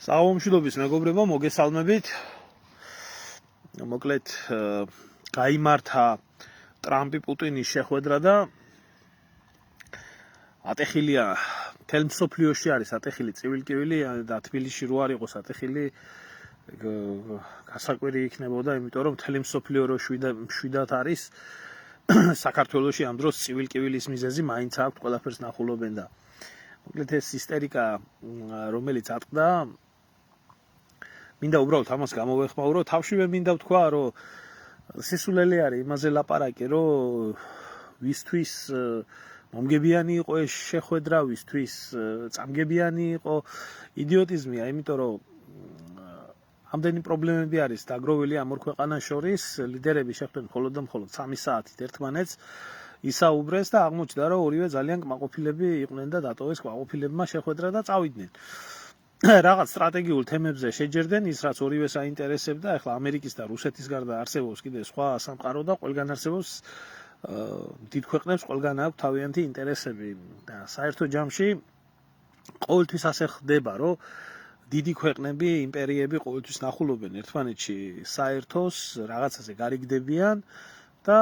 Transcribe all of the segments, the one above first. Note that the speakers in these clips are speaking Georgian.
Საომშილობის მეგობრებო, მოგესალმებით. მოკლედ გაიმართა ტრამპი პუტინის შეხვედრა და ატეხილია მთელ მსოფლიოში არის ატეხილი ცივილკივილი და თბილისში რო არ იყოს ატეხილი გასაკვირი იქნებოდა, იმიტომ რომ მთელი მსოფლიო რო შვიდად არის საქართველოში ამ დროს ცივილკივილის მიზეზი მაინც აქვს, ყველაფერს ნახულობენ და მოკლედ ეს ისტერიკა რომელიც ატყდა მინდა უბრალოდ ამას გამოვეხმაურო, თავშივე მინდა ვთქვა, რომ სისულელი არის იმაზე ლაპარაკი, რომ ვისთვის მომგებიანი იყო ეს შეხვედრა, ვისთვის წამგებიანი იყო, იდიოტიზმია, იმიტომ რომ ამდენი პრობლემები არის დაგროვილი ამ ორ ქვეყანას შორის, ლიდერები შეხვდნენ მხოლოდ და მხოლოდ 3 საათით ერთმანეთს ისაუბრეს და აღმოჩნდა, რომ ორივე ძალიან კმაყოფილები იყვნენ და დატოვეს კმაყოფილებმა შეხვედრა და წავიდნენ. რაღაც სტრატეგიულ თემებზე შეჯერდნენ ის რაც ორივეს აინტერესებდა, ახლა ამერიკის და რუსეთის გარდა არსებობს კიდე სხვა სამყარო და ყველგან არსებობს დიდ ქვეყნებს ყველგან აქვს თავიანთი ინტერესები და საერთო ჯამში ყოველთვის ასე ხდება, რომ დიდი ქვეყნები, იმპერიები ყოველთვის ნახულობენ ერთმანეთში საერთოს, რაღაცაზე გარიგდებიან და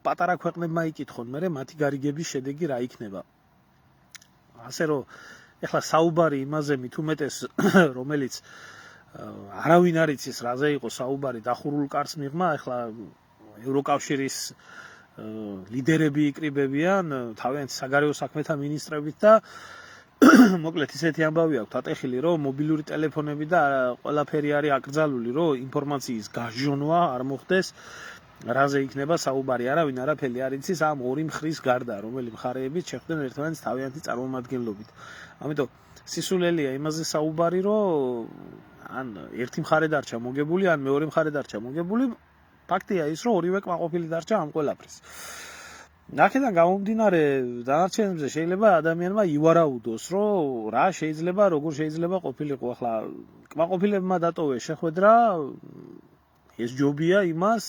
პატარა ქვეყნებმა იკითხონ, მერე მათი გარიგების შედეგი რა იქნება. ასე რომ ეხლა საუბარი იმაზე მით უმეტეს, რომელიც არავინ არ იცის რაზე იყო საუბარი დახურულ კარს მიღმა, ეხლა ევროკავშირის ლიდერები იკრიბებიან თავიანთი საგარეო საქმეთა მინისტრებით და მოკლედ ისეთი ამბავი აქვს ატეხილი, რომ მობილური ტელეფონები და ყველაფერი არის აკრძალული, რომ ინფორმაციის გაჟონვა არ მოხდეს, რაზე იქნება საუბარი, არავინ არაფერი არ იცის ამ ორი მხრის გარდა, რომელი მხარეებიც შეხვდნენ ერთმანეთს თავიანთი წარმომადგენლობით. ამიტომ სისულელია იმაზე საუბარი, რომ ან ერთი მხარე დარჩა მოგებული, ან მეორე მხარე დარჩა მოგებული, ფაქტია ის, რომ ორივე კმაყოფილი დარჩა ამ ყველაფრის. აქედან გამომდინარე, დანარჩენებზე შეიძლება ადამიანმა ივარაუდოს, რომ რა შეიძლება, როგორ შეიძლება ყოფილიყო. ახლა კმაყოფილებმა დატოვეს შეხვედრა, ეს ჯობია იმას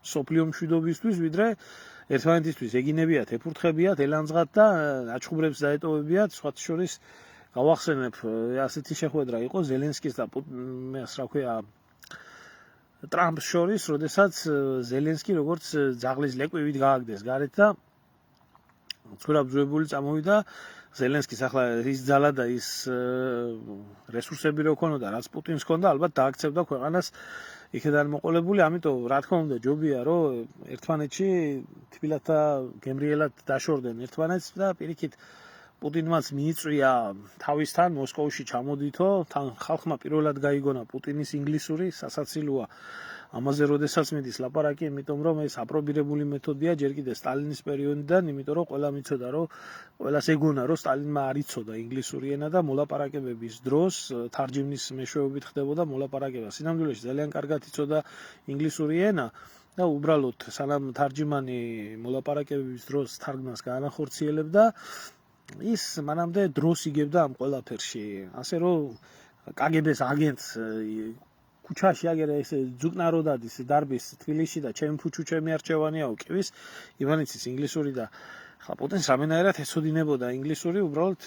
სოფლიო მშვიდობისთვის, ვიდრე ერთმანეთისთვის ეგინებიათ, ეფურთხებიათ, ელანძღათ და აჩხუბრებს დაეტოვებიათ. სხვათა შორის გავახსენებ, ასეთი შეხვედრა იყო ზელენსკის და ტრამპს შორის, როდესაც ზელენსკი როგორც ძაღლის ლეკვივით გააგდეს გარეთ და ცურაბძუებული წამოვიდა. ზელენსკის ახლა ის ძალა და ის რესურსები რო ქონოდა, რაც პუტინს ჰქონდა, ალბათ დააქცევდა ქვეყანას იქედან მოყოლებული, ამიტომ რა თქმა უნდა ჯობია, რომ ერთმანეთში თბილად და გემრიელად დაშორდნენ ერთმანეთს და პირიქით პუტინმაც მიიწვია თავისთან მოსკოვში ჩამოდითო, თან ხალხმა პირველად გაიგონა პუტინის ინგლისური, სასაცილოა. ამაზე როდესაც მიდის ლაპარაკი, იმიტომ რომ ეს აპრობირებული მეთოდია ჯერ კიდე სტალინის პერიოდიდან, იმიტომ რომ ყველა მიცოდა, რომ ყველას ეგონა, რომ სტალინმა არ იცოდა ინგლისური ენა და მოლაპარაკებების დროს თარჯიმნის მეშვეობით ხდებოდა მოლაპარაკება. სინამდვილეში ძალიან კარგად იცოდა ინგლისური ენა და უბრალოდ სანამ თარჯიმანი მოლაპარაკებების დროს თარგმნას გაანახორციელებდა, ის მანამდე დროს იგებდა ამ ყველაფერში. ასე რომ კგბ-ს აგენტს ქუჩაში აგერა ეს ძუკნაროდადის დარბის თბილისში და ჩემი ფუჩუ ჩემი არჩევანიაო კივის ივანიცის ინგლისური და ახლა პუტინს რამენაერად ეცოდინებოდა ინგლისური, უბრალოდ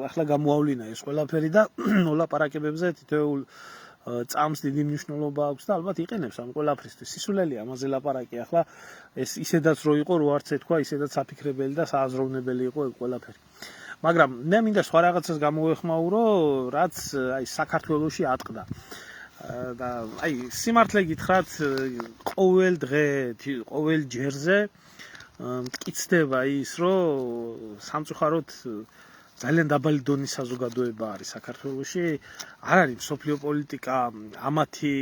ახლა გამოავლინა ეს ყველაფერი და მოლაპარაკებებზე თითოეულ წამს დიდი მნიშვნელობა აქვს და ალბათ იყენებს ამ ყველაფრისთვის. სისულელია ამაზე ლაპარაკი. ახლა ეს ისედაც რო იყო, რო არც ეთქვა, ისედაც საფიქრებელი და სააზროვნებელი იყო ეს ყველაფერი. მაგრამ მე მინდა სხვა რაღაცას გამოვეხმაურო, რაც აი საქართველოში ატყდა. და აი სიმართლე გითხრათ, ყოველ დღე, ყოველ ჯერზე მტკიცდება ის, რომ სამწუხაროდ ძალიან დაბალი დონის საზოგადოება არის საქართველოში. არ არის მსოფლიო პოლიტიკა ამათი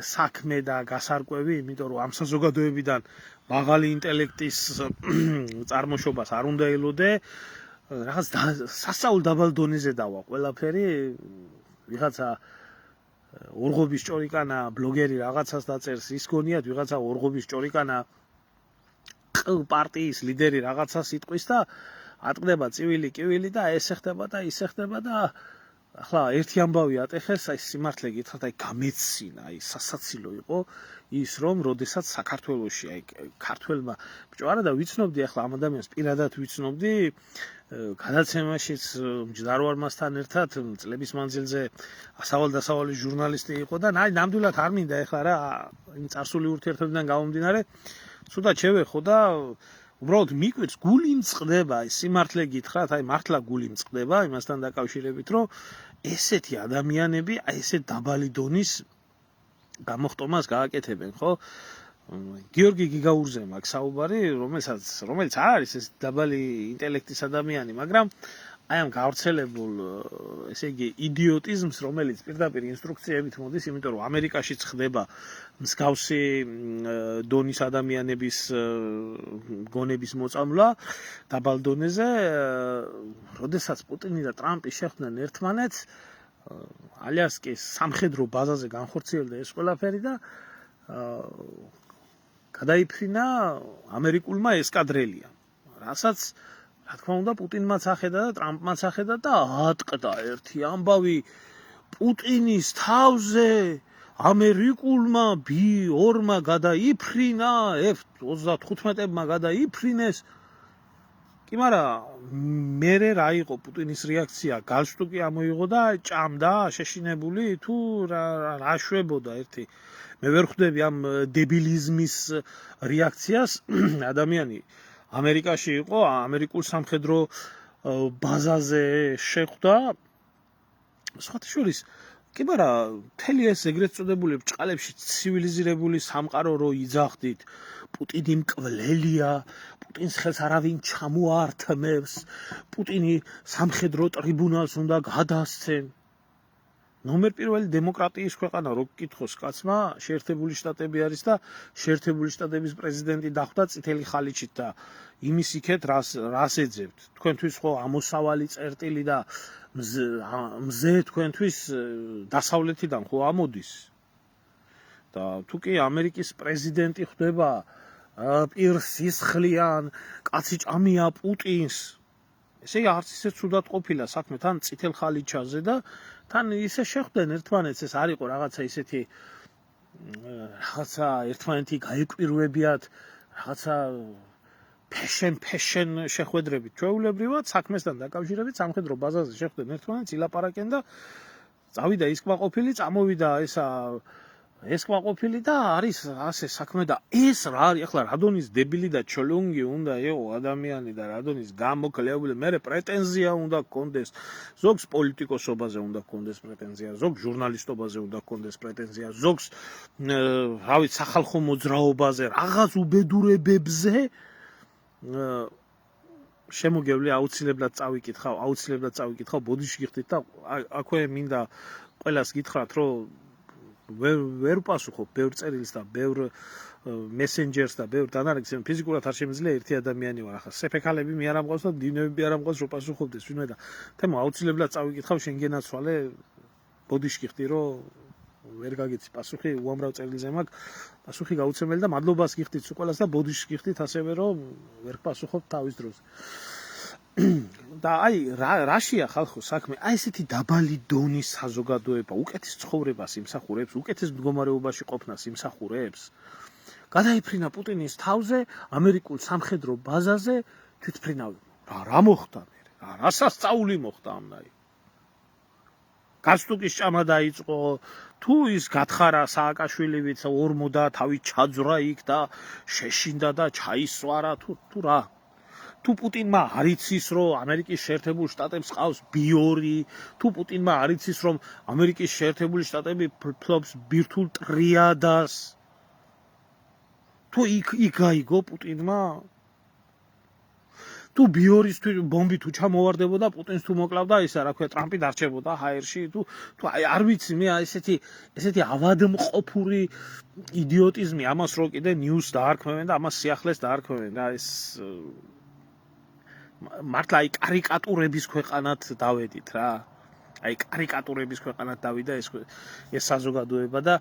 საქმე და გასარკვევი, იმიტომ რომ ამ საზოგადოებიდან მაღალი ინტელექტის წარმოშობას არ უნდა ელოდე. რაღაც სასწაულ დაბალ დონეზე დავა ყველაფერი. ვიღაცა ორღობის ჭორიკანა ბლოგერი რაღაცას დაწერს, ის გონიათ ვიღაცა ორღობის ჭორიკანა პარტიის ლიდერი რაღაცას იტყვის და ატყდება წივილი კივილი და ესე ხდება და ისე ხდება და ახლა ერთი ამბავი ატეხეს, აი სიმართლე გითხრათ, აი გამეცინა, აი სასაცილო იყო ის, რომ როდესაც საქართველოში აი ქართველმა ბჭო არა და ვიცნობდი ახლა ამ ადამიანს პირადად ვიცნობდი, გადაცემაშიც მჯდარვარმასთან ერთად წლების მანძილზე ასავალ-დასავალის ჟურნალისტი იყო და ნამდვილად არ მინდა ეხლა რა იმ წარსული ურთიერთობიდან გამომდინარე ცუდად შევეხო და უბრალოდ მიკვირს გული მწყდება აი სიმართლე გითხრათ აი მართლა გული მწყდება იმასთან დაკავშირებით რომ ესეთი ადამიანები აი ესეთ დაბალი დონის გამოხტომას გააკეთებენ ხო გიორგი გიგაურზე მაქვს საუბარი რომელიც არის ეს დაბალი ინტელექტის ადამიანი მაგრამ აი ამ გავრცელებულ ესე იგი იდიოტიზმს რომელიც პირდაპირ ინსტრუქციებით მოდის იმიტომ რომ ამერიკაშიც ხდება მსგავსი დონის ადამიანების გონების მოწამვლა დაბალ დონეზე როდესაც პუტინი და ტრამპი შეხვდნენ ერთმანეთს ალიასკის სამხედრო ბაზაზე განხორციელდა ეს ყველაფერი და გადაიფრინა ამერიკულმა ესკადრელია რასაც რა თქმა უნდა პუტინმაც ახედა და ტრამპმაც ახედა და ატყდა ერთი ამბავი პუტინის თავზე ამერიკულმა B2-მა გადაიფრინა F-35-მა გადაიფრინეს კი მაგრამ მერე რა იყო პუტინის რეაქცია გალშტუკი ამოიღო და ჭამდა შეშინებული თუ რა შვებოდა ერთი მე ვერ ხვდები ამ დებილიზმის რეაქციას ადამიანი ამერიკაში იყო ამერიკულ სამხედრო ბაზაზე შეხვდა სხვათა შორის კი მაგრამ მთელი ეს ეგრეთ წოდებული ბჭყალებში ცივილიზირებული სამყარო რო იძახდით პუტინი მკვლელია პუტინს ხელს არავინ ჩამოართმევს პუტინი სამხედრო ტრიბუნალს უნდა გადასცენ ნომერ პირველი დემოკრატიის ქვეყანა რო გკითხოს კაცმა შეერთებული შტატები არის და შეერთებული შტატების პრეზიდენტი დახვდა წითელი ხალიჩით და იმის იქეთ რას ეძებთ თქვენთვის ხო ამოსავალი წერტილი და მზე თქვენთვის დასავლეთიდან ხო ამოდის და თუ კი ამერიკის პრეზიდენტი ხდება პირსისხლიან კაცი ჭამია პუტინს ესე არც ისე ცუდად ყოფილა საქმე თან წითელ ხალიჩაზე და თან ისე შეხვდნენ ერთმანეთს ეს არ იყო რაღაცა ისეთი რაღაცა ერთმანეთი გაეკვირვებიათ რაღაცა ფეშენ შეხვედრებით ჩვეულებრივად საქმესთან დაკავშირებით სამხედრო ბაზაზე შეხვდნენ ერთმანეთს ილაპარაკენ და წავიდა ის კმაყოფილი წამოვიდა ეს კმაყოფილი და არის ასე საქმე და ეს რა არის ახლა რადონის დებილი და ჩოლონგი უნდა იყო ადამიანი და რადონის გამოკლებული მე პრეტენზია უნდა გქონდეს ზოგს პოლიტიკოსობაზე უნდა გქონდეს პრეტენზია ზოგს ჟურნალისტობაზე უნდა გქონდეს პრეტენზია ზოგს რა ვიცი სახალხო მოძრაობაზე რაღაც უბედურებებზე შემოგევლე აუცილებლად წავიკითხავ ბოდიში გიხდით და აქვე მინდა ყველას გითხრათ რომ ვერ პასუხობ ბევრ წერილს და ბევრ მესენჯერს და ბევრ დანარეგს ფიზიკურად არ შემიძლია ერთი ადამიანი ვარ ახლა სეფექალები მე არ ამყავს და დინები არ ამყავს რომ პასუხობდეს ვინმე და თემო აუცილებლად წავიკითხავ შენ გენაცვალე ბოდიში გიხდი რომ ვერ გაგიცი პასუხი უამრავ წერილზე მაქვს პასუხი გაუცემელი და მადლობას გიხდით ყველას და ბოდიში გიხდით ასევე რომ ვერ პასუხობ თავის დროს და აი რაშია ხალხო საქმე აი ესეთი დაბალი დონის საზოგადოება უკეთის ცხოვრებას იმსახურებს უკეთის მდგომარეობაში ყოფნას იმსახურებს გადაიფრინა პუტინის თავზე ამერიკულ სამხედრო ბაზაზე თვითფრინავი რა მოხდა მე რა სასწაული მოხდა ამნაი გასტუკის ჭამა დაიწყო თუ ის გათხარა სააკაშვილივით ორმოდა თავი ჩაძვრა იქ და შეშინდა და ჩაისვარა თუ რა თუ პუტინმა არ იცის რომ ამერიკის შეერთებულ შტატებს ყავს B2 თუ პუტინმა არ იცის რომ ამერიკის შეერთებული შტატები ფლობს ბირთვულ ტრიადას თუ იქ გაიგო პუტინმა თუ B2-ის ბომბი თუ ჩამოვარდებოდა პუტინს თუ მოკლავდა ისა რა ქვია ტრამპი დარჩებოდა ჰაერში თუ აი არ ვიცი მე ესეთი ავადმყოფური იდიოტიზმი ამას რო კიდე ნიუს დაარქმევენ და ამას სიახლეს დაარქმევენ და ეს მართლა აი კარიკატურების ქვეყანად დავედით რა აი კარიკატურების ქვეყანად დავიდა ეს საზოგადოება და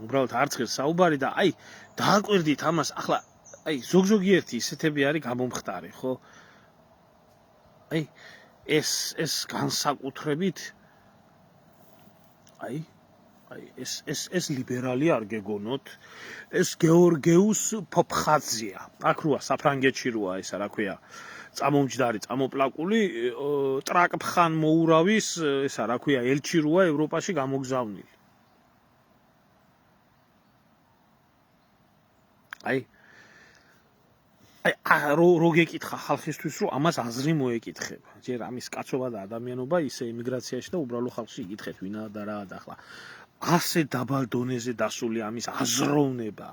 უბრალოდ არც ღირს საუბარი და აი დააკვირდით ამას ახლა აი ზოგიერთი ისეთები არის გამომხტარი ხო აი ეს განსაკუთრებით აი ეს ლიბერალი არ გეგონოთ ეს გეორგეუს ფოფხაძია აქ როა საფრანგეთში როა ესა რა ქვია წამომჯდარი, წამოპლაკული ტრაკფხან მოურავის ესა რა ქვია ელჩი როა ევროპაში გამოგზავნილი. რო გეკითხა ხალხისთვის რომ ამას აზრი მოეკითხება. ჯერ ამის კაცობა და ადამიანობა ისე ემიგრაციაში და უბრალო ხალხში იკითხეთ ვინა და რა და ახლა ასე დაბალ დონეზე დასული ამის აზროვნება.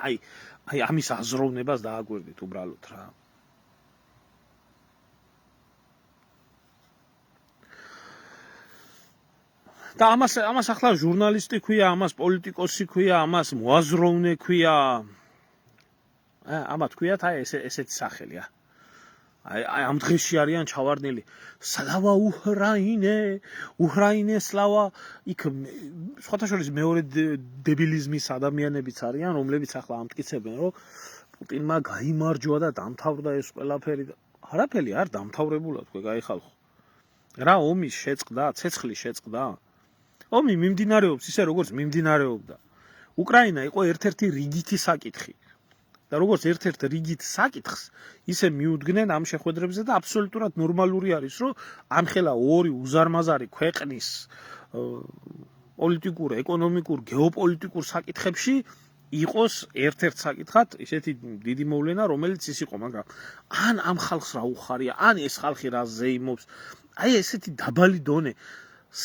აი ამის აზროვნებას დააგვერდით უბრალოდ რა. და ამას ახლა ჟურნალისტი ქვია, ამას პოლიტიკოსი ქვია, ამას მოაზროვნე ქვია. ამა თქვიათ აი ესეთი სახელი აი ამ დღეში არიან ჩავარდნილი სლავა უხრაინე სლავა იქ სხვათა შორის მეორე დებილიზმის ადამიანებიც არიან რომლებიც ახლა ამტკიცებენ რომ პუტინმა გაიმარჯვა და დამთავრდა ეს ყველაფერი არაფერი არ დამთავრებულა თქვენ გაიხალხო რა ომის შეწყდა ცეცხლის შეწყდა ომი მიმდინარეობს ისე როგორც მიმდინარეობდა უკრაინა იყო ერთ-ერთი რიგითი საკითხი და როგორც ერთ-ერთ რიგით საკითხს ისე მიუდგნენ ამ შეხვედრებზე და აბსოლუტურად ნორმალური არის რომ ამხელა ორი უზარმაზარი ქვეყნის პოლიტიკურ, ეკონომიკურ, გეოპოლიტიკურ საკითხებში იყოს ერთ-ერთ საკითხად ისეთი დიდი მოვლენა რომელიც ის იყო მაგრამ ან ამ ხალხს რა უხარია ან ეს ხალხი რა ზეიმობს აი ესეთი დაბალი დონე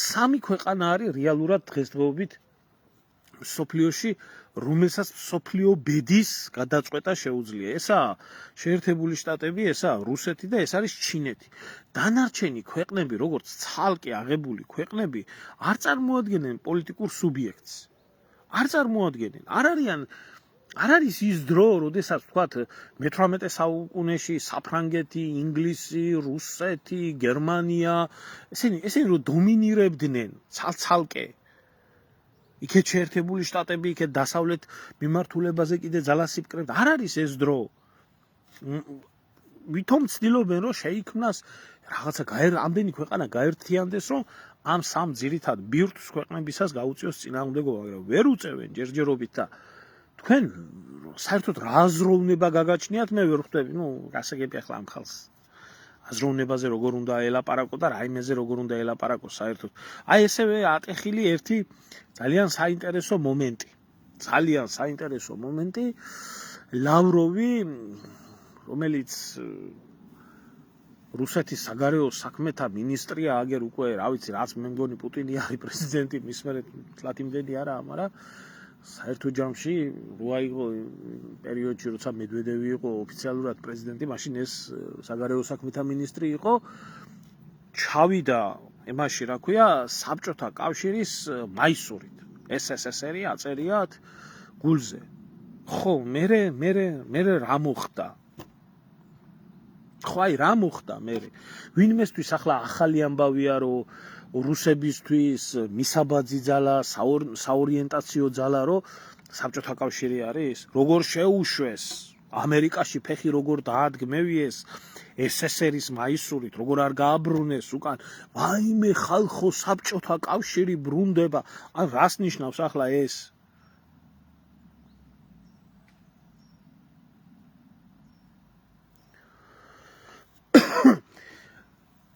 სამი ქვეყანა არის რეალურად დღესდღეობით სოფლიოში რომელსაც სოფლიო ბედის გადაწყვეტა შეუძლია. ესაა შეერთებული შტატები, ესაა რუსეთი და ეს არის ჩინეთი. დანარჩენი ქვეყნები, როგორც ცალკე აღებული ქვეყნები, არ წარმოადგენენ პოლიტიკურ სუბიექტს. არ წარმოადგენენ. არ არის ის დრო, როდესაც ვთქვათ, მე-18 საუკუნეში საფრანგეთი, ინგლისი, რუსეთი, გერმანია, ესენი რომ დომინირებდნენ ცალ-ცალკე იქეთ შეერთებული შტატები, იქეთ დასავლეთ მიმართულებაზე კიდე ძალას იპკრებდა. არ არის ეს დრო. ვითომ ცდილობენ რომ შეიქმნას რაღაცა ამდენი ქვეყანა გაერთიანდეს რომ ამ სამ ძირითად ბირთვს ქვეყნებისას გაუწიოს წინააღმდეგობა, მაგრამ ვერ უწევენ ჯერჯერობით და თქვენ საერთოდ რა აზროვნება გაგაჩნიათ მე ვერ ხვდები, გასაგები ახლა ამ ხალხს. აზროვნებაზე როგორ უნდა ელაპარაკო და რაიმეზე როგორ უნდა ელაპარაკო საერთოდ. აი ესევე ატეხილი ერთი ძალიან საინტერესო მომენტი. ლავროვი, რომელიც რუსეთის საგარეო საქმეთა მინისტრია, აგერ უკვე რა ვიცი, რაც მე მგონი პუტინი არის პრეზიდენტი, მის მერე თლათ იმდენი არაა, მაგრამ საერთო ჯამში როა იყო პერიოდში, როცა მედვედევი იყო ოფიციალურად პრეზიდენტი, მაშინ ეს საგარეო საქმეთა მინისტრი იყო, ჩავიდა ემაში, რა ქვია, საბჭოთა კავშირის მაისურით. SSSR-ი აწერიათ გულზე. ხო, მე რა მოხდა? ხო, აი რა მოხდა მე? ვინმესთვის ახლა ახალი ამბავია, რომ რუსებისთვის მისაბაძი ძალა, საორიენტაციო ძალა, რომ საბჭოთა კავშირი არის, როგორ შეუშვეს, ამერიკაში ფეხი როგორ დაადგმევიეს, SSR-ის მაისურით, როგორ არ გააბრუნეს უკან, ვაიმე ხალხო საბჭოთა კავშირი ბრუნდება, ან რას ნიშნავს ახლა ეს?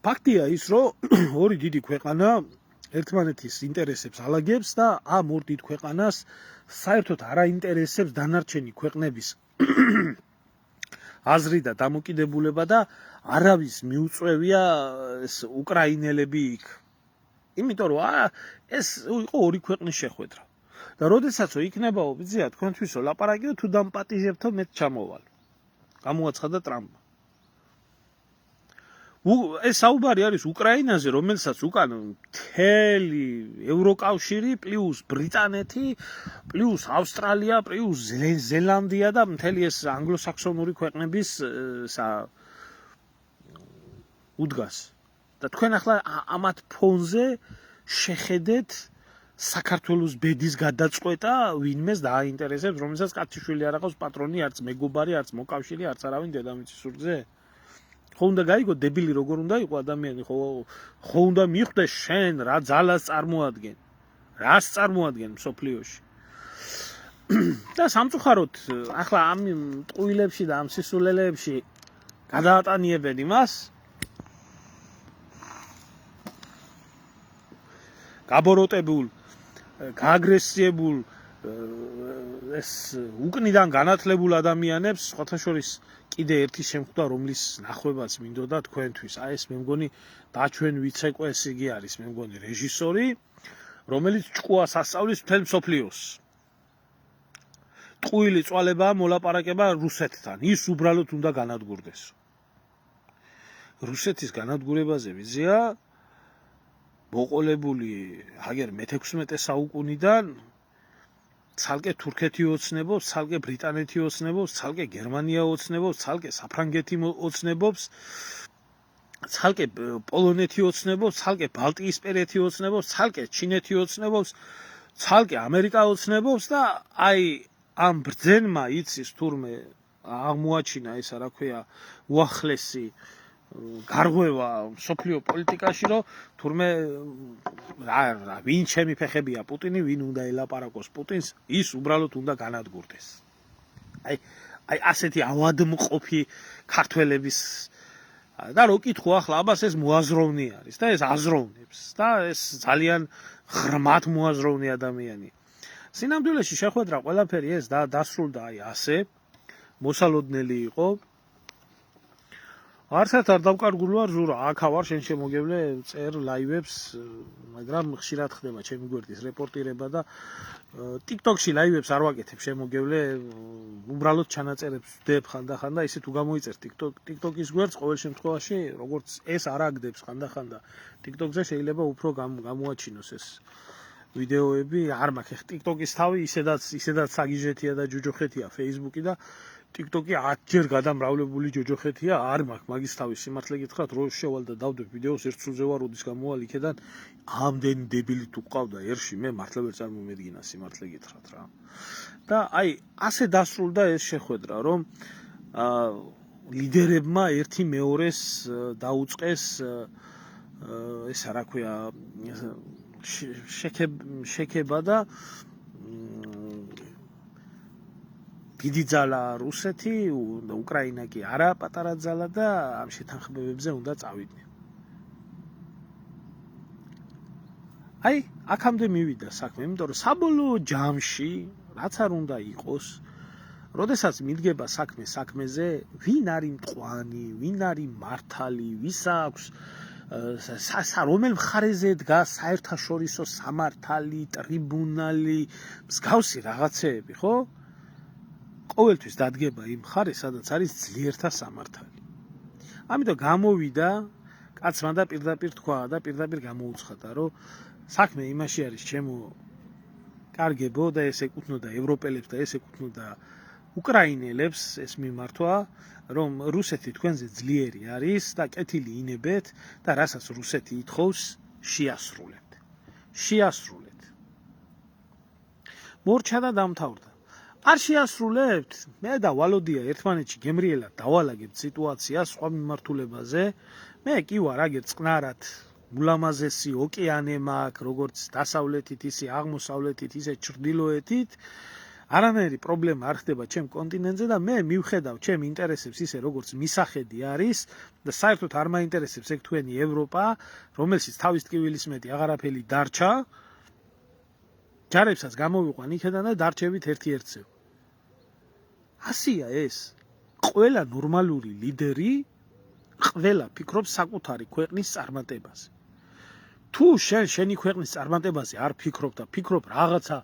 ფაქტია ის, რომ ორი დიდი ქვეყანა ერთმანეთის ინტერესებს ალაგებს და ამ ორ დიდ ქვეყანას საერთოდ არ აინტერესებს დანარჩენი ქვეყნების აზრი და დამოკიდებულება და არავის მიუწვევია ეს უკრაინელები იქ. იმიტომ რომ ეს იყო ორი ქვეყნის შეხვედრა. და როდესაც იქნება ოპოზიცია თქვენთვისო ლაპარაკიო თუ დამპატიჟებთო მეც ჩამოვალ. გამოაცხადა ტრამპმა. ეს საუბარი არის უკრაინაზე, რომელსაც უკან მთელი ევროკავშირი პლუს ბრიტანეთი, პლუს ავსტრალია, პლუს ზელანდია და მთელი ეს ანგლოსაქსონური ქვეყნების უდგას. და თქვენ ახლა ამათ ფონზე შეხედეთ საქართველოს ბედის გადაწყვეტა ვინმეს დააინტერესებს, რომელსაც კაციშვილი არ აქვს პატრონი, არც მეგობარი, არც მოკავშირე, არც არავინ დედამიწის სურგზე. ხო უნდა გაიგო დებილი როგორ უნდა იყო ადამიანი, ხო უნდა მიხვდეს შენ რა ძალას წარმოადგენ, რას წარმოადგენ მსოფლიოში. და სამწუხაროდ ახლა ამ ტყუილებში და ამ სისულელეებში გადაატანიებენ იმას გაბოროტებულ, გააგრესიებულ ეს უკნიდან განათლებულ ადამიანებს, სხვათა შორის კიდე ერთი შემხვდა, რომლის ნახვებაც მინდოდა თქვენთვის. აი ეს მე მგონი დაჩვენ ვიცეკო ეს იგი არის, მე მგონი რეჟისორი, რომელიც ჭკუას ასწავლის მთელ მსოფლიოს. ტყუილი წვალებაა მოლაპარაკება რუსეთთან. ის უბრალოდ უნდა განადგურდეს. რუსეთის განადგურებაზე ვიზია მოყოლებული აგერ მე-16 საუკუნიდან ცალკე თურქეთი ოცნებობს, ცალკე ბრიტანეთი ოცნებობს, ცალკე გერმანია ოცნებობს, ცალკე საფრანგეთი ოცნებობს, ცალკე პოლონეთი ოცნებობს, ცალკე ბალტიისპირეთი ოცნებობს, ცალკე ჩინეთი ოცნებობს, ცალკე ამერიკა ოცნებობს და აი ამ ბრძენმა იცის თურმე აღმოაჩინა ესა რა ქვია უახლესი გარღვევა სოფლიო პოლიტიკაში, რომ თურმე ვინ ჩემი ფეხებია პუტინი, ვინ უნდა ელაპარაკოს პუტინს, ის უბრალოდ უნდა განადგურდეს. აი ასეთი ავადმყოფი ქართველების და რო კითხო ახლა აბას ეს მოაზროვნე არის და ეს აზროვნებს და ეს ძალიან ღრმად მოაზროვნე ადამიანი. სინამდვილეში შეხვედრა ყველაფერი ეს დასრულდა აი ასე, მოსალოდნელი იყო. არცერთ არ დავკარგული ვარ ზურა, აქა ვარ შენ შემოგევლე წერ ლაივებს, მაგრამ ხშირად ხდება ჩემი გვერდის რეპორტირება და TikTok-ში ლაივებს არ ვაკეთებ შემოგევლე, უბრალოდ ჩანაწერებს ვდებ ხანდახან და ისე თუ გამოიწერ TikTok-ის გვერდს, ყოველ შემთხვევაში, როგორც ეს არ აგდებს ხანდახან და TikTok-ზე შეიძლება უფრო გამოაჩინოს ეს ვიდეოები, არ მაქვს TikTok-ის თავი ისედაც საგიჟეთია და ჯოჯოხეთია Facebook-ი და TikTok-ი 10 ჯერ გადამრავლებული ჯოჯოხეთია, არ მაქვს მაგის თავი სიმართლე გითხრათ, რო შევალ და დავდებ ვიდეოს ერთ სულზე ვარ, როდის გამოვალ იქედან ამდენი დებილი თუ ყავდა ერში, მე მართლა ვერ წარმომედგინა სიმართლე გითხრათ რა. და აი ასე დასრულდა ეს შეხვედრა, რომ ლიდერებმა ერთი მეორეს დაუწყეს ესა რა ქვია შეკება და დიდი ძალა რუსეთი, უკრაინა კი არა პატარა ძალა და ამ შეთანხმებებზე უნდა წავიდნენ. აი, აქამდე მივიდა საქმე, იმიტომ რომ საბოლოო ჯამში, რაც არ უნდა იყოს, როდესაც მიდგება საქმეზე, ვინ არის მტყვანი, ვინ არის მართალი, ვის აქვს რომელ მხარეზე დგას საერთაშორისო სამართალი, ტრიბუნალი, მსგავსი რაღაცეები, ხო? ყოველთვის დადგება იმ მხარეს, სადაც არის ძლიერთა სამართალი. ამიტომ გამოვიდა კაცმა და პირდაპირ თქვა და პირდაპირ გამოუცხადა, რომ საქმე იმაში არის ჩემო კარგებო და ეს ეკუთვნოდა ევროპელებს და ეს ეკუთვნოდა უკრაინელებს ეს მიმართვა, რომ რუსეთი თქვენზე ძლიერი არის და კეთილი ინებეთ და რასაც რუსეთი ითხოვს, შეასრულეთ. შეასრულეთ. მორჩა და დამთავრდა. არ შეასრულებთ, მე და ვალოდია ერთმანეთში გემრიელად დავალაგებთ სიტუაციას სხვა მიმართულებაზე, მე კი ვარ აგერ წყნარად ულამაზესი ოკეანე მაქვს, როგორც დასავლეთით, ისე აღმოსავლეთით, ისე ჩრდილოეთით, არანაირი პრობლემა არ ხდება ჩემ კონტინენტზე და მე მივხედავ ჩემ ინტერესებს ისე როგორც მისახედი არის და საერთოდ არ მაინტერესებს ეგ თქვენი ევროპა, რომელშიც თავის ტკივილის მეტი აღარაფერი დარჩა, ჯარებსაც გამოვიყვან იქედან და დარჩებით ერთ-ერთზე. ასია ეს. ყველა ნორმალური ლიდერი ყველა ფიქრობს საკუთარი ქვეყნის წარმატებაზე. თუ შენი ქვეყნის წარმატებაზე არ ფიქრობ და ფიქრობ რაღაცა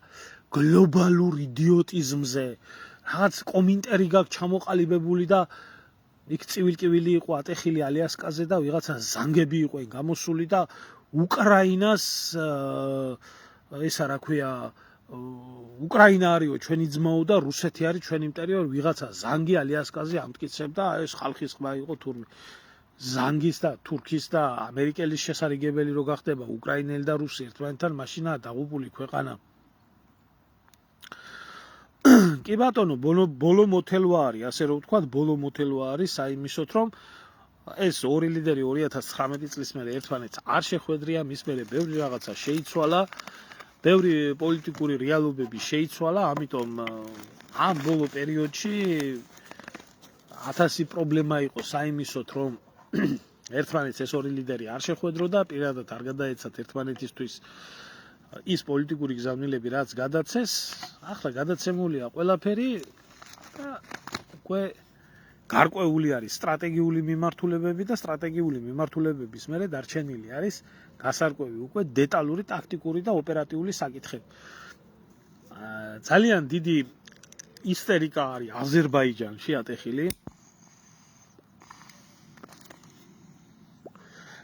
გლობალურ იდიოტიზმზე, რაღაც კომენტარი გაქვს ჩამოყალიბებული და იქ წივილ-კივილი იყო ატეხილი ალიასკაზე და ვიღაცა ზანგები იყო გამოსული და უკრაინას ესა რა ქვია უკრაინა არისო ჩვენი ძმაო და რუსეთი არის ჩვენი იმპერია, ვიღაცა ზანგი ალიასკაზე ამტკიცებდა, ეს ხალხის ხმა იყო თურმე. ზანგის და თურქის და ამერიკელის შესარიგებელი რო გახდება უკრაინელი და რუსი ერთმანეთთან, მაშინაა დაღუპული ქვეყანა. კი ბატონო, ბოლო მოთელვა არის, ასე რომ ვთქვათ, ბოლო მოთელვა არის საიმისოთ, რომ ეს ორი ლიდერი 2019 წლის მერე ერთმანეთს არ შეხვედრია, მის მერე ბევრი რაღაცა შეიცვალა, ბევრი პოლიტიკური რეალობები შეიცვალა, ამიტომ ამ ბოლო პერიოდში 1000 პრობლემა იყო საიმისოთ, რომ ერთმანეთს ეს ორი ლიდერი არ შეხვედროდა, პირადად არ გადაეცათ ერთმანეთისთვის ის პოლიტიკური გზავნილები, რაც გადაცეს, ახლა გადაცემულია ყველაფერი და უკვე გარკვეული არის სტრატეგიული მიმართულებები და სტრატეგიული მიმართულებების მერე დარჩენილი არის გასარკვევი უკვე დეტალური, ტაქტიკური და ოპერატიული საკითხები. ძალიან დიდი ისტერიკა არის აზერბაიჯანში ატეხილი.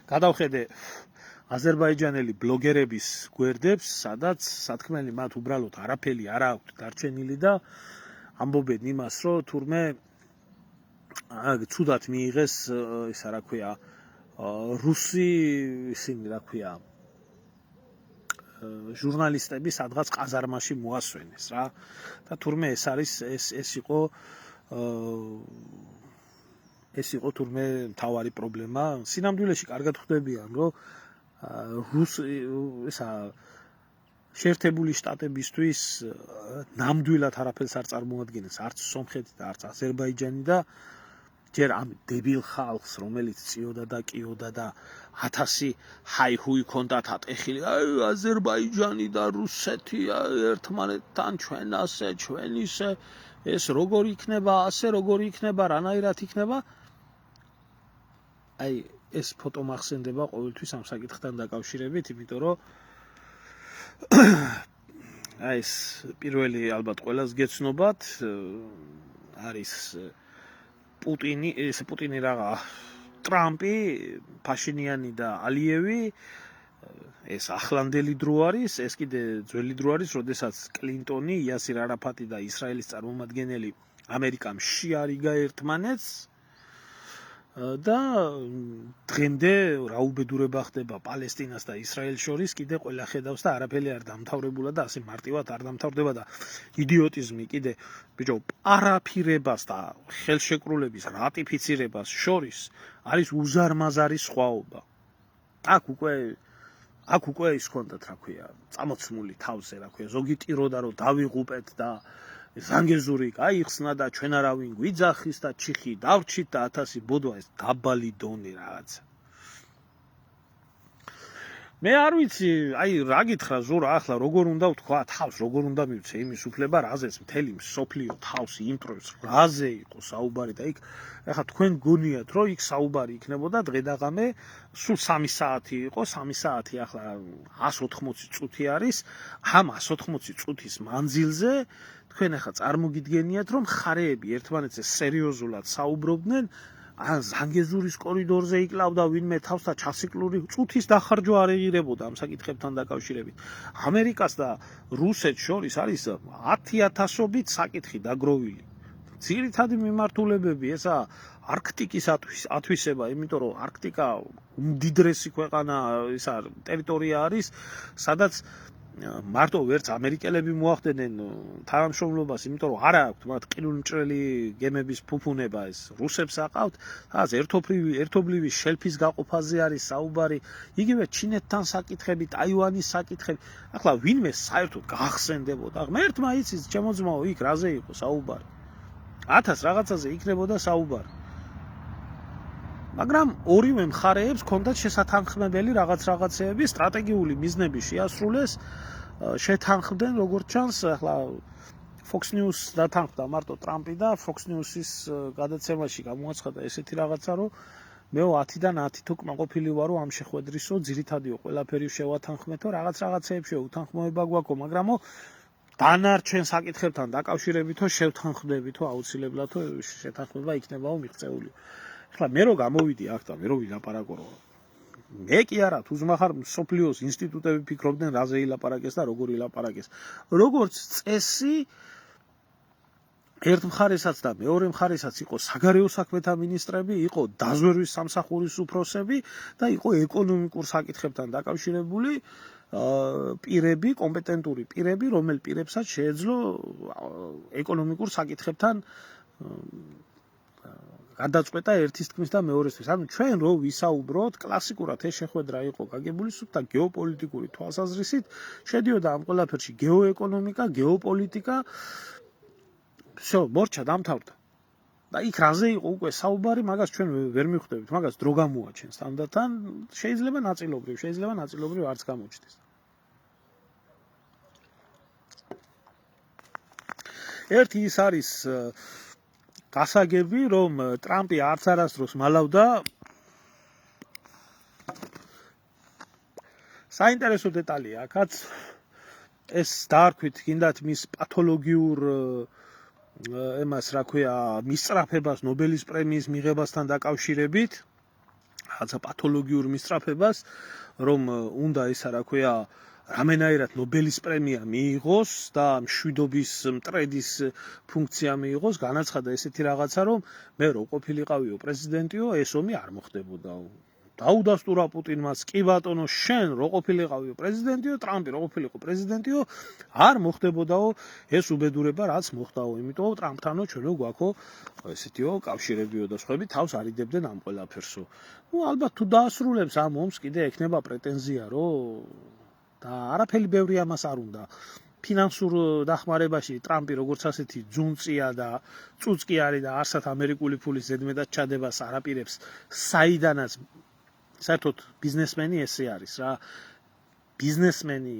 გადავხედე აზერბაიჯანელი ბლოგერების გვერდებს, სადაც სათქმელი მათ უბრალოდ არაფერი არ აქვთ დარჩენილი და ამბობენ იმას, რომ თურმე ცუდად მიიღეს ისა რა ქვია რუსი ისინი რა ქვია ჟურნალისტები სადღაც ყაზარმაში მოასვენეს რა და თურმე ეს იყო თურმე მთავარი პრობლემა. სინამდვილეში კარგად ხვდებიან, რომ შეერთებული შტატებისთვის ნამდვილად არაფერს არ წარმოადგენს არც სომხეთი და არც აზერბაიჯანი და ჯერ ამ დებილ ხალხს, რომელიც წიოდა და კიოდა და 1000 ჰაი-ჰუი ჰქონდათ ატეხილი, აზერბაიჯანი და რუსეთი ერთმანეთთან ჩვენ ასე, ჩვენ ისე, ეს როგორ იქნება, ასე როგორ იქნება, რანაირად იქნება. ეს ფოტო მახსენდება ყოველთვის ამ საკითხთან დაკავშირებით, იმიტომ რომ ეს პირველი ალბათ ყველას გეცნობათ არის პუტინი რაღა ტრამპი, ფაშინიანი და ალიევი, ეს ახლანდელი დრო არის, ეს კიდე ძველი დრო არის, როდესაც კლინტონი, იასირ არაფატი და ისრაელის წარმომადგენელი ამერიკამ შეარიგა ერთმანეთს და დღემდე რა უბედურება ხდება პალესტინას და ისრაელს შორის, კიდე ყველა ხედავს და არაფერი არ დამთავრებულა და ასე მარტივად არ დამთავრდება და იდიოტიზმი კიდე ბიჭო პარაფირებას და ხელშეკრულების რატიფიცირებას შორის არის უზარმაზარი სხვაობა. აქ უკვე ის ჰქონდათ რა ქვია წამოცმული თავზე რა ქვია ზოგი ტიროდა რომ დავიღუპეთ და ზანგეზური გაიხსნა და ჩვენ არავინ გვიძახის და ჩიხი დავრჩით და 1000 ბოდვა ეს დაბალი დონე რაღაცა. მე არ ვიცი, რა გითხრა ზურა ახლა როგორ უნდა ვთქვა თავს, როგორ უნდა მივცე იმის უფლება, რაზეც მთელი მსოფლიო თავს იმტრევს, რაზე იყო საუბარი და იქ ახლა თქვენ გონიათ, რომ იქ საუბარი იქნებოდა დღე-დაღამე სულ 3 საათი იყო, 3 საათი ახლა 180 წუთი არის, ამ 180 წუთის მანძილზე თქვენ ახლა წარმოგიდგენიათ, რომ ხარეები ერთმანეთზე სერიოზულად საუბრობდნენ, ან ზანგეზურის კორიდორზე იკლავდა ვინმე თავს და ჩასიკლური წუთის დახარჯვა არ ეღირებოდა ამ საკითხებთან დაკავშირებით. ამერიკას და რუსეთს შორის არის 10,000-ობით საკითხი დაგროვილი. ძირითადი მიმართულებები ესა არქტიკის ათვისება, იმიტომ რომ არქტიკა უმდიდრესი ქვეყანა ისა ტერიტორია არის, სადაც მარტო ვერც ამერიკელები მოახდენენ თანამშრომლობას, იმიტომ რომ არა აქვთ მათ ყინულმჭრელი გემების ფუფუნება, ეს რუსებს აყავთ, სადაც ერთობლივი შელფის გაყოფაზე არის საუბარი, იგივე ჩინეთთან საკითხები, ტაივანის საკითხები. ახლა ვინმე საერთოდ გაახსენდებოდა. ღმერთმა იცის, ჩემო ძმაო, იქ რაზე იყო საუბარი. 1000 რაღაცაზე იქნებოდა საუბარი. მაგრამ ორივე მხარეებს ჰქონდათ შესათანხმებელი რაღაცეები, სტრატეგიული მიზნები შეასრულეს, შეთანხმდნენ, როგორც ჩანს, ახლა Fox News დათანხმდა მარტო ტრამპი და Fox News-ის გადაცემაში გამოაცხადა ესეთი რაღაცა, რომ მე 10-დან 10 თუ კმაყოფილი ვარო ამ შეხვედრისო, ძირითადიო ყველაფერი შევათანხმეთო, რაღაცეებს შეუთანხმოება გვაქვს, მაგრამო დანარჩენ საკითხებთან დაკავშირებითო შევთანხმდებითო აუცილებლადო შეთანხმება იქნებაო მიღწეული. ახლა მე რო გამოვიდი აქ და მე რო ვილაპარაკო რომ მე კი არა თუ ზმახარ სოფლიოს ინსტიტუტები ფიქრობდნენ რაზე ილაპარაკეს და როგორ ილაპარაკეს. როგორც წესი ერთ მხარესაც და მეორე მხარესაც იყო საგარეო საქმეთა მინისტრები, იყო დაზვერვის სამსახურის უფროსები და იყო ეკონომიკურ საკითხებთან დაკავშირებული პირები, კომპეტენტური პირები, რომელ პირებსაც შეეძლო ეკონომიკურ საკითხებთან გადაწყვეტა ერთის თქმის და მეორესთვის. ანუ ჩვენ რო ვისაუბროთ, კლასიკურად ეს შეხვედრა იყო გაგებული სუფთა გეოპოლიტიკური თვალსაზრისით, შედიოდა ამ ყველაფერში გეოეკონომიკა, გეოპოლიტიკა. всё, მორჩა დამთავრდა. და იქ რაზე იყო უკვე საუბარი, მაგას ჩვენ ვერ მივხვდებით, მაგას დრო გამოაჩენს თანდათან, შეიძლება ნაწილობრივ არც გამოჩნდეს. ერთი ის არის გასაგები, რომ ტრამპი არც არასდროს მალავდა საინტერესო დეტალია აქაც ეს დაარქვით გინდათ მის პათოლოგიურ ემას რა ქვია მისწრაფებას ნობელის პრემიის მიღებასთან დაკავშირებით რაღაცა პათოლოგიურ მისწრაფებას რომ უნდა ისა რა ქვია რამენაირად ნობელის პრემია მიიღოს და მშვიდობის მტრედის ფუნქცია მიიღოს განაცხადა ესეთი რაღაცა რომ მე რო ყოფილიყავიო პრეზიდენტიო ეს ომი არ მოხდებოდაო დაუდასტურა პუტინმაც კი ბატონო შენ რო ყოფილიყავიო პრეზიდენტიო ტრამპი რო ყოფილიყო პრეზიდენტიო არ მოხდებოდაო ეს უბედურება რაც მოხდაო იმიტომ ტრამპთანო ჩვენო გვაქო ესეთიო კავშირებიო და სხვები თავს არიდებდნენ ამ ყველაფერსო ნუ ალბათ თუ დაასრულებს ამ ომს კიდე ექნება პრეტენზია რომ და არაფერი ბევრი ამას არ უნდა ფინანსურ დახმარებაში ტრამპი როგორც ასეთი ძუნწია და წუწკი არის და არსად ამერიკული ფულის ზედმეტად ჩადებას არაპირებს საიდანაც საერთოდ ბიზნესმენი ესე არის რა ბიზნესმენი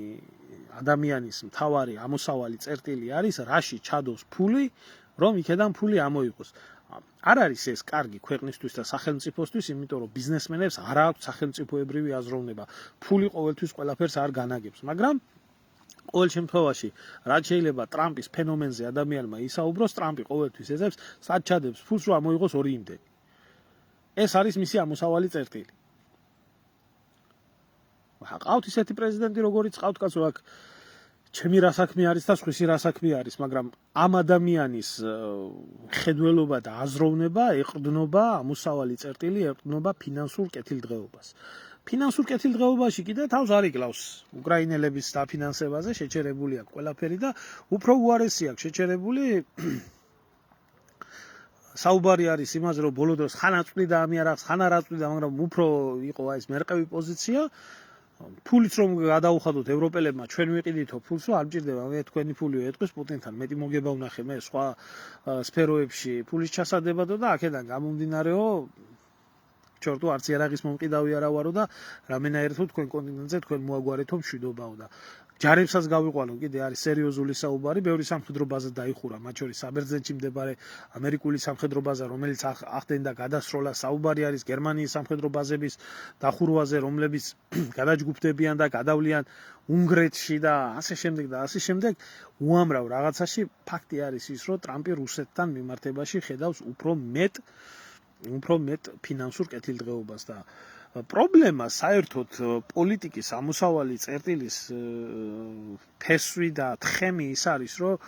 ადამიანის მთავარი ამოსავალი წერტილი არის რაში ჩადოს ფული რომ იქედან ფული ამოიღოს არ არის ეს კარგი ქვეყნისთვის და სახელმწიფოსთვის იმიტომ რომ ბიზნესმენებს არ აქვს სახელმწიფოებრივი აზროვნება ფული ყოველთვის ყველაფერს არ განაგებს მაგრამ ყოველ შემთხვევაში რაც შეიძლება ტრამპის ფენომენზე ადამიანმა ისაუბროს ტრამპი ყოველთვის ეძებს სად ჩადებს ფულს რომ ამოიღოს ორი იმდენი ეს არის მისი ამოსავალი წერტილი ყავთ ისეთი პრეზიდენტი როგორიც ყავთ კაცო აქ ჩემი რა საქმე არის და სხვისი რა საქმე არის მაგრამ ამ ადამიანის ხედველობა და აზროვნება ეყრდნობა ამოსავალი წერტილი ეყრდნობა ფინანსურ კეთილდღეობას ფინანსურ კეთილდღეობაში კიდე თავს არ იკლავს უკრაინელების დაფინანსებაზე შეჩერებული აქვს ყველაფერი და უფრო უარესი აქვს შეჩერებული საუბარი არის იმაზე რომ ბოლო დროს ხან აწვდიდა ამიარახს ხან არ აწვდიდა მაგრამ უფრო იყო ეს მერყევი პოზიცია ფულიც რომ გადაუხადოთ ევროპელებმა ჩვენ ვიყიდითო ფულს არ მჭირდება მე თქვენი ფულიო ეთქვის პუტინთან მეტი მოგება ვნახე მე სხვა სფეროებში ფულის ჩასადებადო და აქედან გამომდინარეო ჩორტო არც იარაღის მომყიდავი არა ვარო და რამენაირად თქვენ კონტინენტზე თქვენ მოაგვარეთო მშვიდობაო და ჯარებსაც გავიყვანო კიდე არის სერიოზული საუბარი ბევრი სამხედრო ბაზა დაიხურა მათ შორის საბერძნეთში მდებარე ამერიკული სამხედრო ბაზა რომელიც ახდენდა გადასროლა საუბარი არის გერმანიის სამხედრო ბაზების დახურვაზე რომლებიც გადაჯგუფდებიან და გადავლიან უნგრეთში და ასე შემდეგ უამრავ რაღაცაში ფაქტი არის ის რომ ტრამპი რუსეთთან მიმართებაში ხედავს უფრო მეტ ფინანსურ კეთილდღეობას და პრობლემა საერთოდ პოლიტიკის ამოსავალი წერტილის ფესვი და თხემი ის არის რომ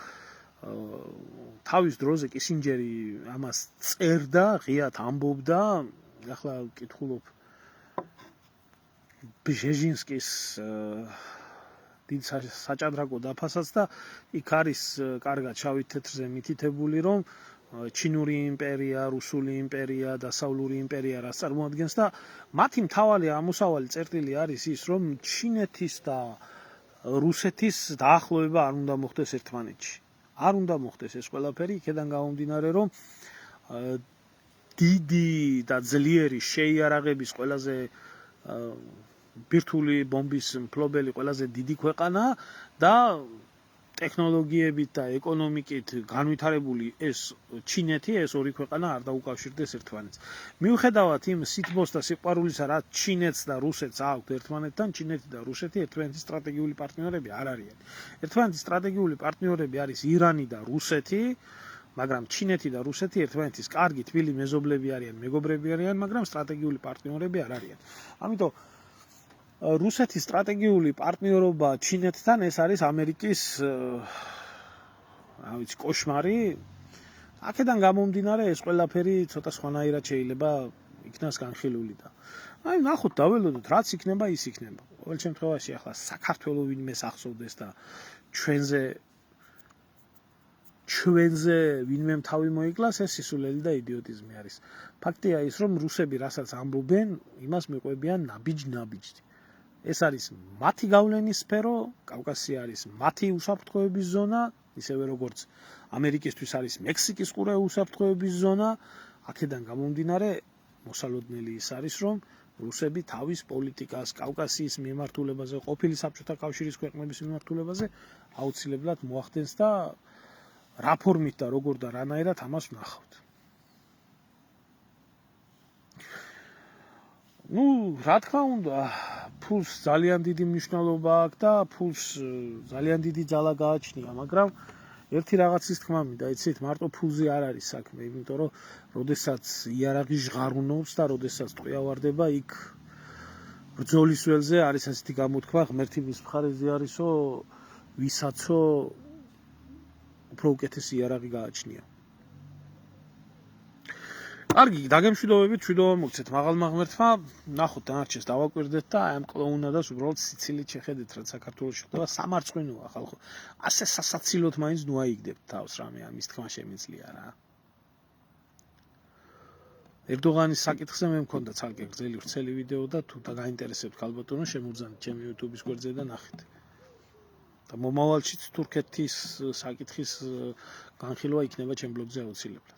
თავის დროზე კისინჯერი ამას წერდა ღიად ამბობდა ახლა ვკითხულობ ბჟეჟინსკის დიდ საჭადრაკო დაფასაც და იქ არის კარგად შავით თეთრზე მითითებული რომ ჩინური იმპერია, რუსული იმპერია, დასავლური იმპერია რაც წარმოადგენს და მათი მთავარი ამოსავალი წერტილი არის ის, რომ ჩინეთის და რუსეთის დაახლოება არ უნდა მოხდეს ერთმანეთში. არ უნდა მოხდეს ეს ყველაფერი, იქედან გამომდინარე, რომ დიდი და ძლიერი შეიარაღების ყველაზე ბირთვული ბომბის მფლობელი ყველაზე დიდი ქვეყანა და ტექნოლოგიებით და ეკონომიკით განვითარებული ეს ჩინეთი, ეს ორი ქვეყანა არ დაუკავშირდეს ერთმანეთს. მიუხედავად იმ სითბოს და სიყვარულისა, რაც ჩინეთს და რუსეთს აქვს ერთმანეთთან, ჩინეთი და რუსეთი ერთმანეთის სტრატეგიული პარტნიორები არ არიან. ერთმანეთის სტრატეგიული პარტნიორები არის ირანი და რუსეთი, მაგრამ ჩინეთი და რუსეთი ერთმანეთის კარგი თბილი მეზობლები არიან, მეგობრები არიან, მაგრამ სტრატეგიული პარტნიორები არ არიან. ამიტომ რუსეთის სტრატეგიული პარტნიორობა ჩინეთთან ეს არის ამერიკის კოშმარი. აქედან გამომდინარე ეს ყველაფერი ცოტა სხვანაირად შეიძლება იქნას განხილული და ნახოთ დაველოდოთ რაც იქნება ის იქნება. ყოველ შემთხვევაში ახლა საქართველოს ვინმე ახსოვდეს და ჩვენზე ვინმე თავი მოიკლას ეს სისულელი და იდიოტიზმი არის. ფაქტია ის რომ რუსები რასაც ამბობენ იმას მიყვებიან ნაბიჯ-ნაბიჯი. ეს არის მათი გავლენის სფერო, კავკასია არის მათი უსაფრთხოების ზონა, ისევე როგორც ამერიკისთვის არის მექსიკის ყურე უსაფრთხოების ზონა, აქედან გამომდინარე მოსალოდნელი ის არის, რომ რუსები თავის პოლიტიკას კავკასიის მიმართულებაზე, ყოფილი საბჭოთა კავშირის ქვეყნების მიმართულებაზე აუცილებლად მოახდენს და რა ფორმით და როგორ და რანაირად ამას ვნახავთ. რა თქმა უნდა, ფულს ძალიან დიდი მნიშვნელობა აქვს და ფულს ძალიან დიდი ძალა გააჩნია, მაგრამ ერთი რაღაცის თქმა მინდა, იცით, მარტო ფულზე არ არის საქმე, იმიტომ რომ როდესაც იარაღი ჟღარუნობს და როდესაც ტყვია ვარდება, იქ ბრძოლის ველზე არის ასეთი გამოთქმა, ღმერთი მის მხარეზე არისო, ვისაც უფრო უკეთესი იარაღი გააჩნია. კარგი, დაგემშვიდობებით, მშვიდობა მოგცეთ მაღალმა ღმერთმა, ნახოთ დანარჩენს დავაკვირდეთ და აი ამ კლოუნადას უბრალოდ სიცილით შეხედეთ, რაც საქართველოში ხდება, სამარცხვინოა ხალხო. ასე სასაცილოდ მაინც ნუ აიგდებთ თავს რამე ამის თქმა შემიძლია რა. ერდოღანის საკითხზე მე მქონდა ცალკე გრძელი ვრცელი ვიდეო და თუ გაინტერესებთ ქალბატონო, შემოგზავნით ჩემი YouTube-ის გვერდზე და ნახეთ. და მომავალშიც თურქეთის საკითხის განხილვა იქნება ჩემ ბლოგზე აუცილებლად.